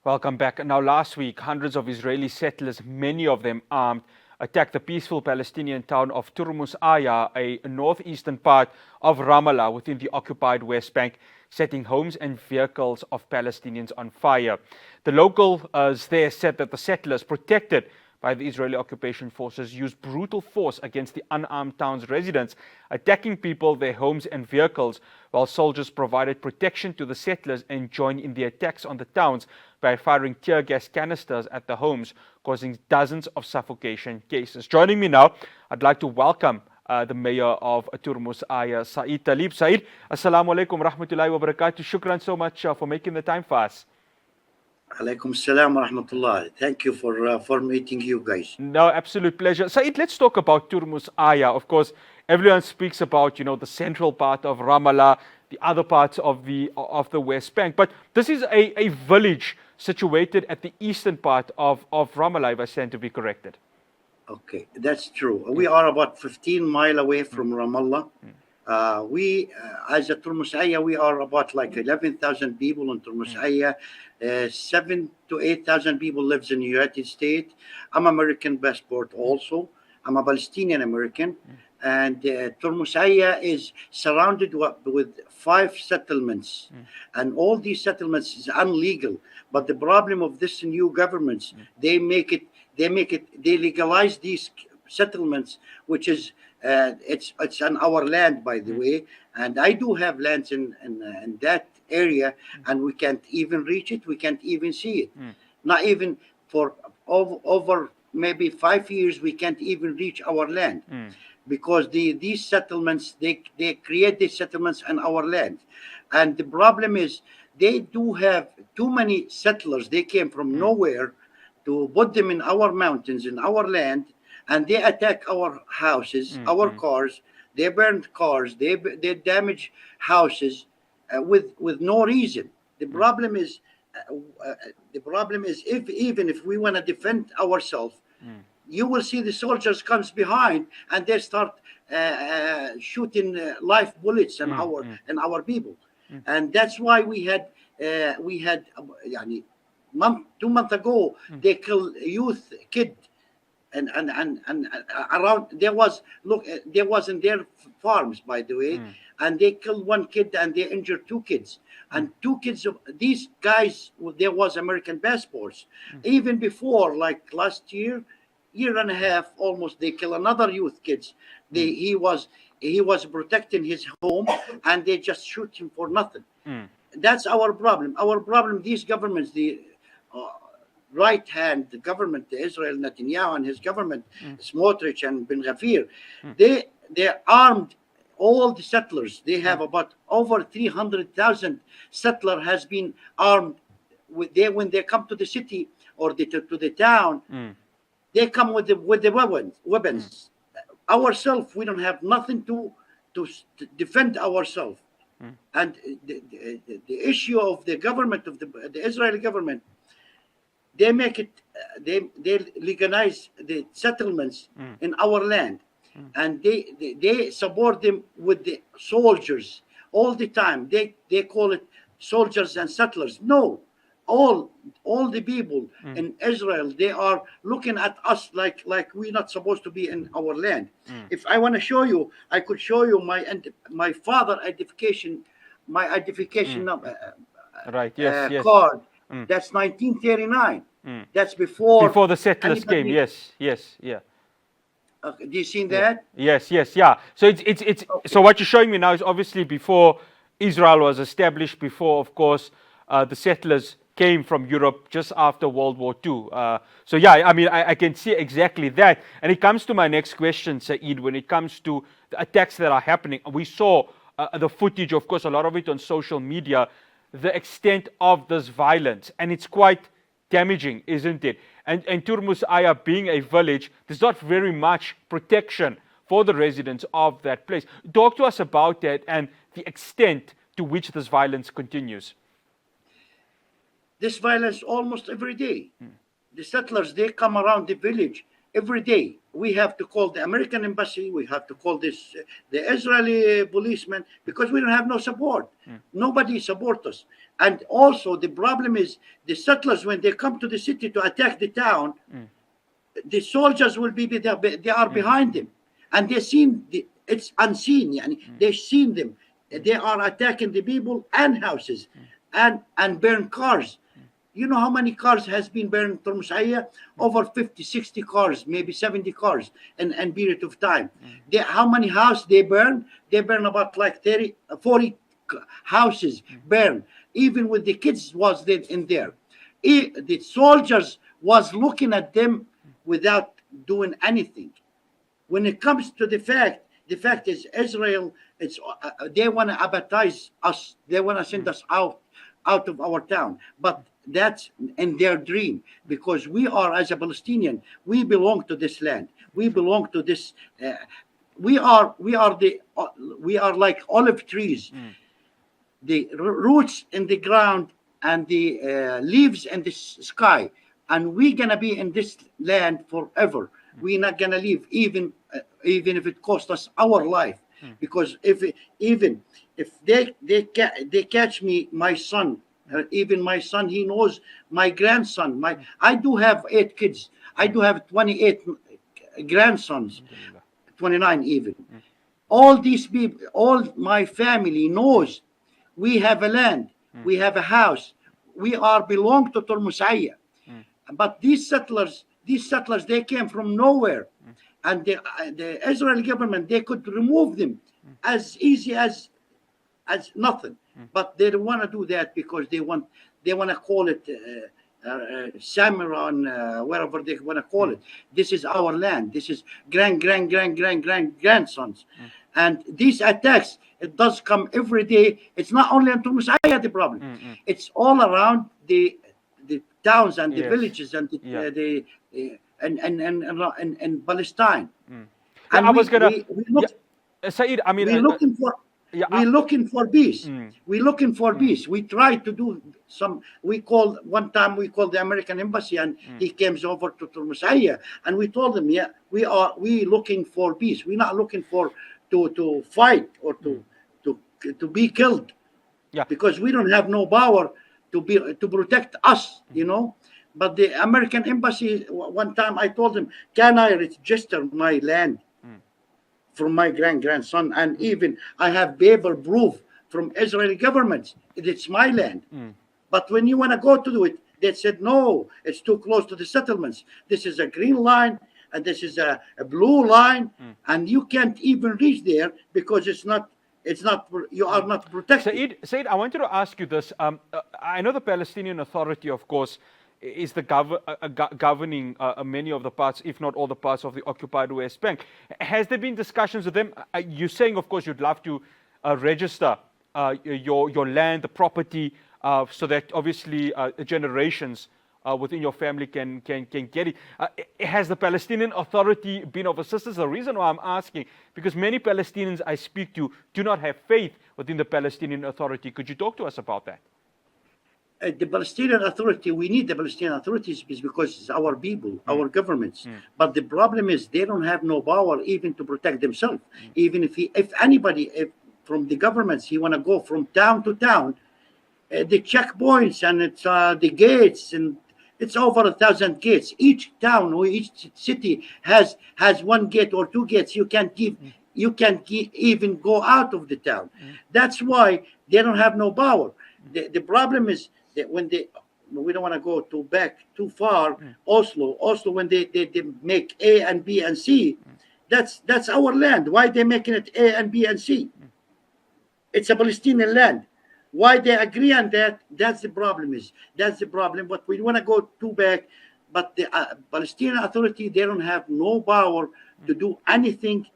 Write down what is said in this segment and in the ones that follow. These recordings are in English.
Welcome back. Now, last week, hundreds of Israeli settlers, many of them armed, attacked the peaceful Palestinian town of Turmus Ayya, a northeastern part of Ramallah within the occupied West Bank, setting homes and vehicles of Palestinians on fire. The locals there said that the settlers, protected by the Israeli occupation forces, used brutal force against the unarmed town's residents, attacking people, their homes and vehicles, while soldiers provided protection to the settlers and joined in the attacks on the towns by firing tear gas canisters at the homes, causing dozens of suffocation cases. Joining me now, I'd like to welcome the mayor of Turmus Ayya, Saeed Talib. Saeed, assalamu alaikum rahmatullahi wa barakatuh. Shukran so much for making the time for us. Alaikum salam wa rahmatullah. Thank you for meeting you guys. No, absolute pleasure. Saeed, let's talk about Turmus Ayya. Of course, everyone speaks about, the central part of Ramallah, the other parts of the West Bank. But this is a village situated at the eastern part of Ramallah, if I stand to be corrected. Okay, that's true. We are about 15 miles away from Ramallah. We, as a Turmus Ayya, we are about like 11,000 people in Turmus Ayya. 7,000 to 8,000 people lives in the United States. I'm American passport also. I'm a Palestinian American. And Turmus Ayya is surrounded with 5 settlements. And all these settlements is illegal. But the problem of this new governments, they legalize these settlements, which is it's on our land, by the way, and I do have lands in that area, and we can't even reach it. We can't even see it. Not even for over maybe 5 years, we can't even reach our land because these settlements they create these settlements on our land, and the problem is they do have too many settlers. They came from nowhere to put them in our mountains, in our land. And they attack our houses, our cars. They burn cars. They damage houses with no reason. The problem is, if we want to defend ourselves, you will see the soldiers comes behind and they start shooting live bullets in our people, and that's why we had 2 months ago they killed a youth kid. And around there was in their farms, by the way, and they killed 1 kid and they injured 2 kids, and 2 kids of these guys, there was American passports. Even before, like last year and a half almost, they killed another youth kids. He was protecting his home and they just shoot him for nothing. That's our problem. These governments, the right hand, the government, the Israel, Netanyahu and his government, Smotrich and Ben Gvir, they armed all the settlers. They have about over 300,000 settlers has been armed. When they come to the city or to the town, they come with the weapons. Ourselves, we don't have nothing to defend ourselves. And the issue of the government of the Israeli government, they make it. They legalize the settlements in our land, and they support them with the soldiers all the time. They call it soldiers and settlers. No, all the people in Israel, they are looking at us like we're not supposed to be in our land. If I want to show you, I could show you my father identification, right? Yes. Card. That's 1939. That's before the settlers came. Yes, yeah. Do you see that? Yes, yeah. So it's so what you're showing me now is obviously before Israel was established, before, of course, the settlers came from Europe just after World War II. So yeah, I mean, I can see exactly that. And it comes to my next question, Saeed, when it comes to the attacks that are happening. We saw the footage, of course, a lot of it on social media, the extent of this violence, and it's quite damaging, isn't it? And Turmus Ayya being a village, there's not very much protection for the residents of that place. Talk to us about that and the extent to which this violence continues. This violence almost every day. The settlers, they come around the village every day we have to call the American embassy, we have to call this the Israeli policeman, because we don't have no support. Nobody support us. And also the problem is the settlers, when they come to the city to attack the town, the soldiers will be there, they are behind them, and they seen it's unseen. Yani, they seen them. They are attacking the people and houses, and burn cars. You know how many cars has been burned in Turmus Ayya? Over 50, 60 cars, maybe 70 cars in a period of time. How many houses they burn? They burn about like 30, 40 houses burn. Even with the kids was in there. The soldiers was looking at them without doing anything. When it comes to the fact is Israel, they want to baptize us. They want to send us out of our town. But that's in their dream, because we are, as a Palestinian, we belong to this land. We belong to this. We are like olive trees. The roots in the ground and the leaves in the sky, and we're gonna be in this land forever. We're not gonna leave, even if it costs us our life. Because if they catch me, my son, even my son, he knows my grandson. I do have 8 kids. I do have 28 grandsons, 29 even. All these people, all my family knows we have a land, we have a house, we belong to Turmus Ayya. But these settlers, they came from nowhere, and the Israeli government, they could remove them as easy as nothing. But they don't want to do that, because they want to call it Samaron, wherever they want to call it. This is our land. This is grandsons. And these attacks, it does come every day. It's not only in Turmus Ayya the problem. It's all around the towns and the villages and and Palestine. And I was gonna. Saeed, I mean, we're looking for. We're looking for peace. We're looking for peace. We tried to do some. One time we called the American embassy, and he came over to Turmus Ayya, and we told him, we looking for peace. We're not looking for to fight or to be killed. Because we don't have no power to protect us, But the American embassy, one time I told him, can I register my land from my grandson? And even I have paper proof from Israeli government. It's my land. But when you want to go to do it, they said, no, it's too close to the settlements. This is a green line, and this is a blue line, and you can't even reach there, because you are not protected. Saeed, I wanted to ask you this. I know the Palestinian Authority, of course, is the governing many of the parts, if not all the parts of the occupied West Bank. Has there been discussions with them? You're saying, of course, you'd love to register your land, the property, so that obviously generations within your family can get it. Has the Palestinian Authority been of assistance? The reason why I'm asking, because many Palestinians I speak to do not have faith within the Palestinian Authority. Could you talk to us about that? The Palestinian Authority, we need the Palestinian authorities because it's our people, our governments. But the problem is they don't have no power even to protect themselves. Even if anybody from the governments, he want to go from town to town, the checkpoints and it's the gates, and it's over 1,000 gates. Each town or each city has 1 gate or 2 gates. You can't even go out of the town. That's why they don't have no power. The problem is that when we don't want to go back too far, Oslo, when they make A and B and C, that's our land. Why they making it A and B and C? It's a Palestinian land. Why they agree on that? That's the problem. That's the problem. But we want to go too back. But the Palestinian Authority, they don't have no power to do anything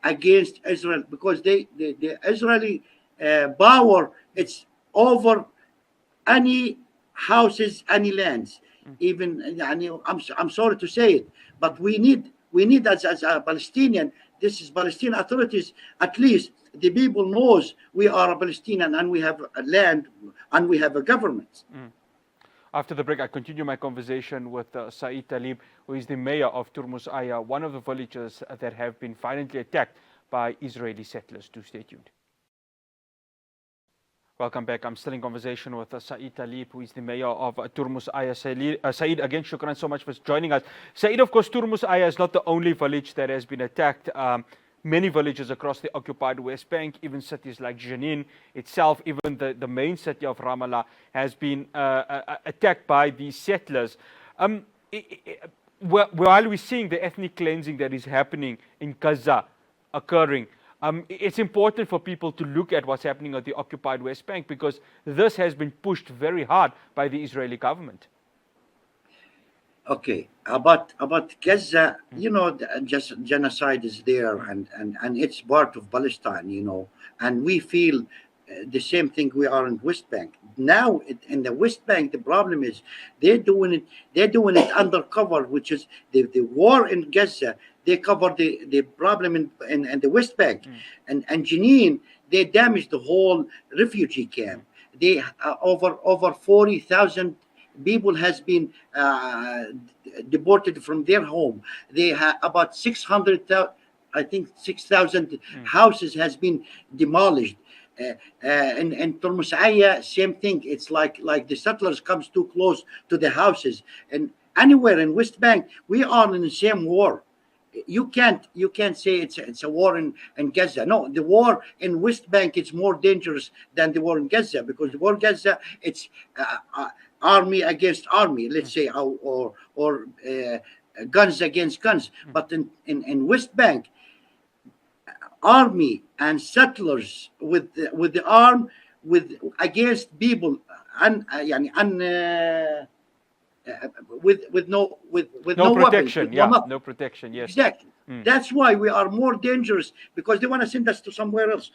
against Israel, because the Israeli power, it's over any houses, any lands. Even I'm sorry to say it, but we need as a Palestinian. This is Palestinian authorities. At least the people knows we are a Palestinian and we have a land and we have a government. After the break, I continue my conversation with Saeed Talib, who is the mayor of Turmus Ayya, one of the villages that have been violently attacked by Israeli settlers. Do stay tuned. Welcome back. I'm still in conversation with Saeed Talib, who is the mayor of Turmus Ayya. Saeed, again, shukran so much for joining us. Saeed, of course, Turmus Ayya is not the only village that has been attacked. Many villages across the occupied West Bank, even cities like Jenin itself, even the main city of Ramallah, has been attacked by these settlers. While we're seeing the ethnic cleansing that is happening in Gaza occurring, it's important for people to look at what's happening at the occupied West Bank, because this has been pushed very hard by the Israeli government. Okay, about Gaza, just genocide is there, and it's part of Palestine, and we feel the same thing we are in West Bank. Now in the West Bank, the problem is they're doing it undercover, which is the war in Gaza. They cover the problem in the West Bank, and Jenin, they damaged the whole refugee camp. They over 40,000 people has been deported from their home. They have about 600,000, I think 6,000 houses has been demolished. In Turmus Ayya, same thing. It's like the settlers comes too close to the houses. And anywhere in West Bank, we are in the same war. You can't say it's a war in Gaza. No, the war in West Bank is more dangerous than the war in Gaza, because the war in Gaza, it's army against army, let's say, or guns against guns. But in West Bank, army and settlers with the arm against people with no protection. weapons, No protection. Yes, exactly. That's why we are more dangerous, because they want to send us to somewhere else.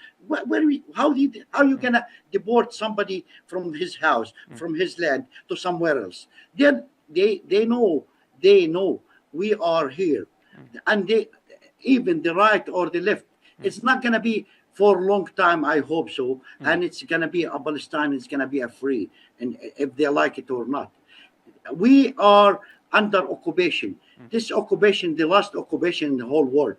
How you gonna deport somebody from his house, from his land, to somewhere else? Then they know we are here, and even the right or the left, it's not gonna be for a long time. I hope so, and it's gonna be a Palestine. It's gonna be a free, and if they like it or not. We are under occupation. This occupation, the last occupation in the whole world.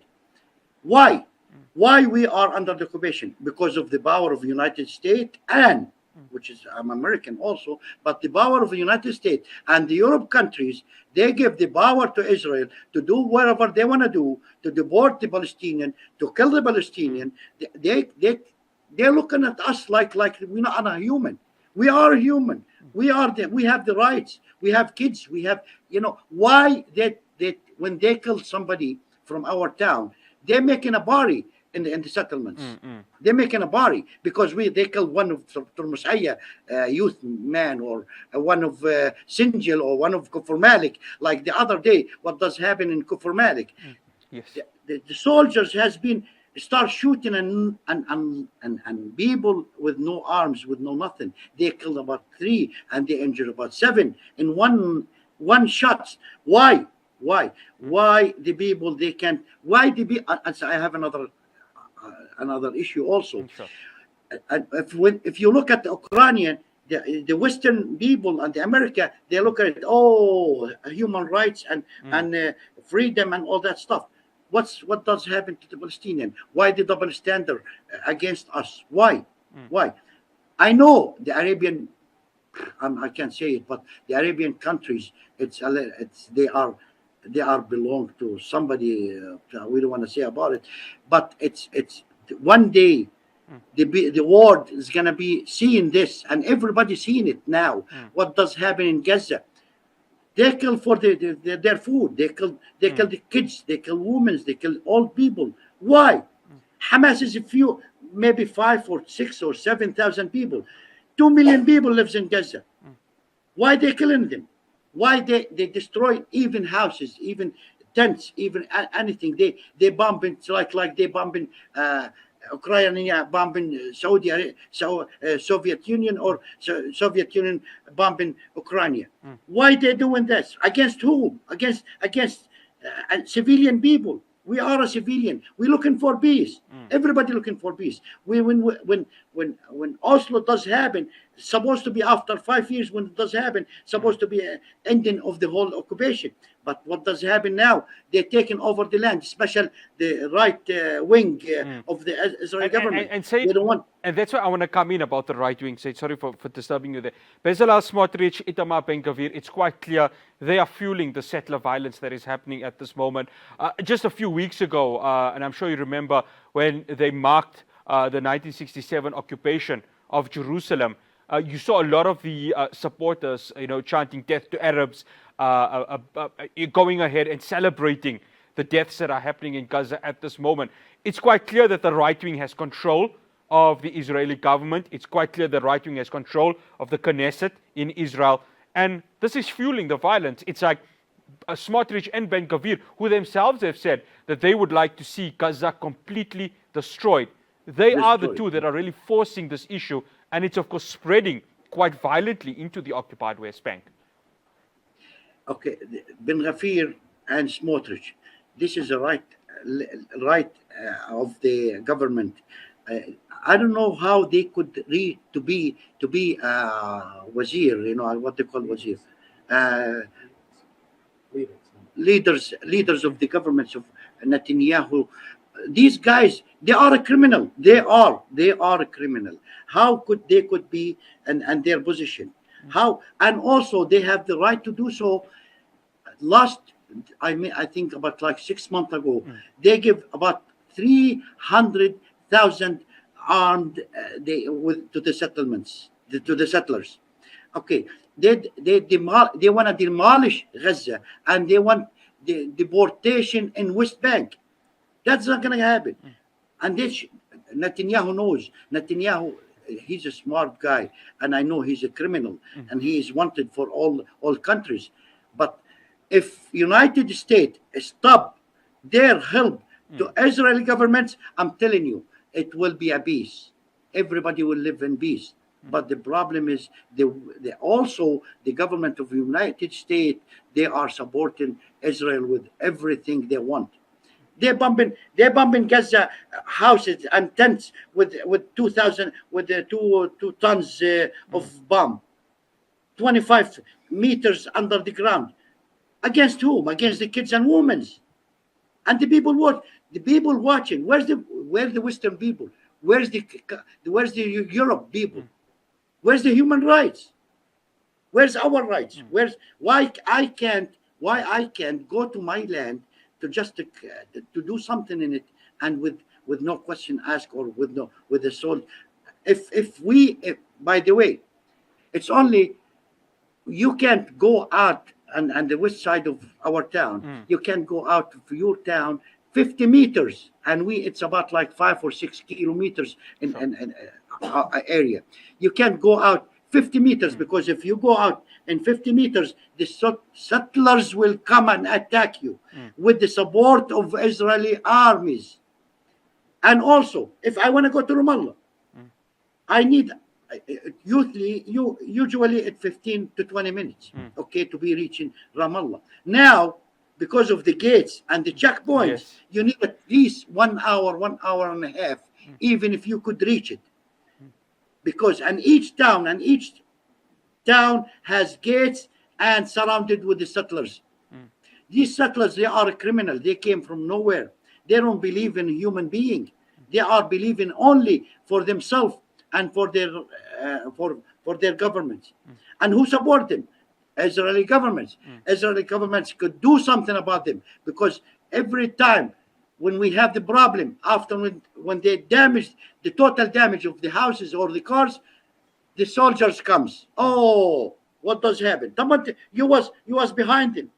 Why? Why we are under the occupation? Because of the power of the United States, and which is, I'm American also, but the power of the United States and the Europe countries, they give the power to Israel to do whatever they want to do, to deport the Palestinian, to kill the Palestinian. They're looking at us like we're not human. We are human. We have the rights. We have kids. We have, why they when they kill somebody from our town, they're making a party in the settlements. They're making a party because they killed one of Turmus Ayya youth man, or one of Sinjil, or one of Kufr Malik, like the other day. What does happen in Kufr Malik? Yes. The soldiers has been start shooting and people with no arms, with no nothing. They killed about 3 and they injured about 7 in one shot. Why the people they can't? Why the people? I have another issue also. Sure. If you look at the Ukrainian, the Western people and the America, they look at it, human rights and freedom and all that stuff. What does happen to the Palestinian? Why the double standard against us? Why? I know the Arabian, I can't say it, but the Arabian countries, they are belong to somebody. We don't want to say about it, but it's one day the world is gonna be seeing this, and everybody's seeing it now. What does happen in Gaza? They kill for their food. They kill the kids. They kill women. They kill old people. Why? Hamas is maybe 5 or 6 or 7,000 people. 2 million people lives in Gaza. Why they killing them? Why they destroy even houses, even tents, even anything? They bombing like they bombing Ukraine, bombing Saudi Soviet Union, or Soviet Union bombing Ukraine. Why they doing this? Against whom? Against civilian people. We are a civilian. We're looking for peace. Everybody looking for peace. When when Oslo does happen, it's supposed to be after 5 years when it does happen, supposed to be an ending of the whole occupation. But what does happen now? They're taking over the land, especially the right wing of the Israeli government. And say, they don't want. and that's why I want to come in about the right wing. Say, sorry for disturbing you there. Bezalel Smotrich, Itamar Ben-Gvir, it's quite clear they are fueling the settler violence that is happening at this moment. Just a few weeks ago, and I'm sure you remember when they marked the 1967 occupation of Jerusalem, you saw a lot of the supporters, chanting "Death to Arabs," going ahead and celebrating the deaths that are happening in Gaza at this moment. It's quite clear that the right wing has control of the Israeli government. It's quite clear the right wing has control of the Knesset in Israel. And this is fueling the violence. It's like Smotrich and Ben-Gvir, who themselves have said that they would like to see Gaza completely destroyed. They are the two that are really forcing this issue, and it's of course spreading quite violently into the occupied West Bank. Okay, Ben-Gvir and Smotrich, this is the right of the government. I don't know how they could read to be wazir, what they call wazir, leaders of the governments of Netanyahu. These guys, they are a criminal. They are a criminal. How could they be and their position? How? And also they have the right to do so. I think about like 6 months ago, they give about 300,000 armed to the settlements, to the settlers. Okay, they want to demolish Gaza, and they want the deportation in West Bank. That's not going to happen. And Netanyahu knows. Netanyahu, he's a smart guy, and I know he's a criminal, and he is wanted for all countries. But if United States stop their help to Israeli governments, I'm telling you, it will be a peace. Everybody will live in peace. But the problem is, also the government of the United States, they are supporting Israel with everything they want. They're bombing Gaza houses and tents with 2,000 with the 2 tons of bomb, 25 meters under the ground. Against whom? Against the kids and women. And the people watching. Where's the Western people? Where's the Europe people? Where's the human rights? Where's our rights? Why I can't go to my land to just to do something in it, and with no question asked, or with the soul. If by the way, it's only, you can't go out and the west side of our town. You can go out of your town 50 meters, and it's about like 5 or 6 kilometers in area. You can't go out 50 meters because if you go out in 50 meters, the settlers will come and attack you with the support of Israeli armies. And also, if I want to go to Ramallah, I need usually at 15 to 20 minutes, to be reaching Ramallah. Now, because of the gates and the checkpoints, you need at least 1 hour, 1.5 hours, even if you could reach it. Because each town has gates and surrounded with the settlers. These settlers, they are a criminal. They came from nowhere. They don't believe in a human being. They are believing only for themselves and for their governments. And who support them? Israeli governments. Israeli governments could do something about them, because every time when we have the problem, after when they damage the total damage of the houses or the cars, the soldiers comes. Oh, what does happen? You was behind him.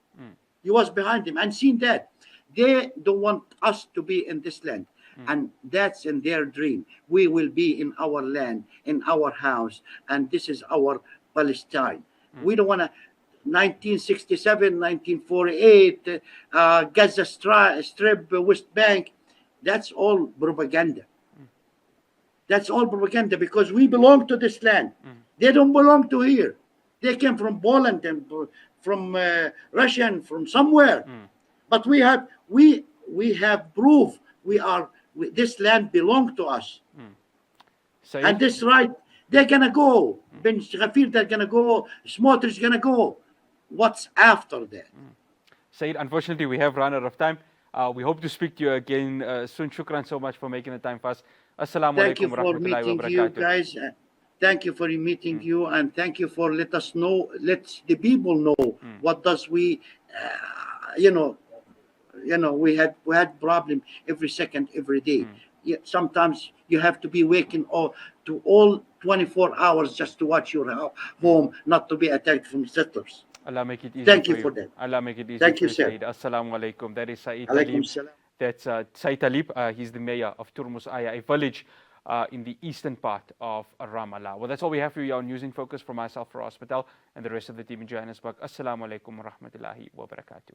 You was behind him and seen that. They don't want us to be in this land. And that's in their dream. We will be in our land, in our house, and this is our Palestine. We don't want to 1967, 1948, Gaza Strip, West Bank. That's all propaganda. That's all propaganda, because we belong to this land. They don't belong to here. They came from Poland and from Russia and from somewhere. But we have proof this land belongs to us. Saeed? And this right, they're gonna go. Ben Ghafir, they're gonna go. Smotrich is gonna go. What's after that? Saeed, unfortunately, we have run out of time. We hope to speak to you again soon. Shukran so much for making the time for us. Assalamu Thank you alaikum wa for rahmatullahi wa meeting you barakatuh. guys. Thank you for meeting you, and thank you for let us know. Let the people know what does we, you know, we had problem every second, every day. Sometimes you have to be waking to all 24 hours just to watch your home, not to be attacked from settlers. Allah make it easy Thank for you you. for that. Allah make it easy Thank for you, you, sir. Saeed. Assalamu alaikum. That is Saeed Alaikum Talib. salam. That's Saeed Talib. He's the mayor of Turmus Ayya, a village in the eastern part of Ramallah. Well, that's all we have for you on News in Focus from myself, Ross Patel, and the rest of the team in Johannesburg. Assalamu alaikum wa rahmatullahi wa barakatuh.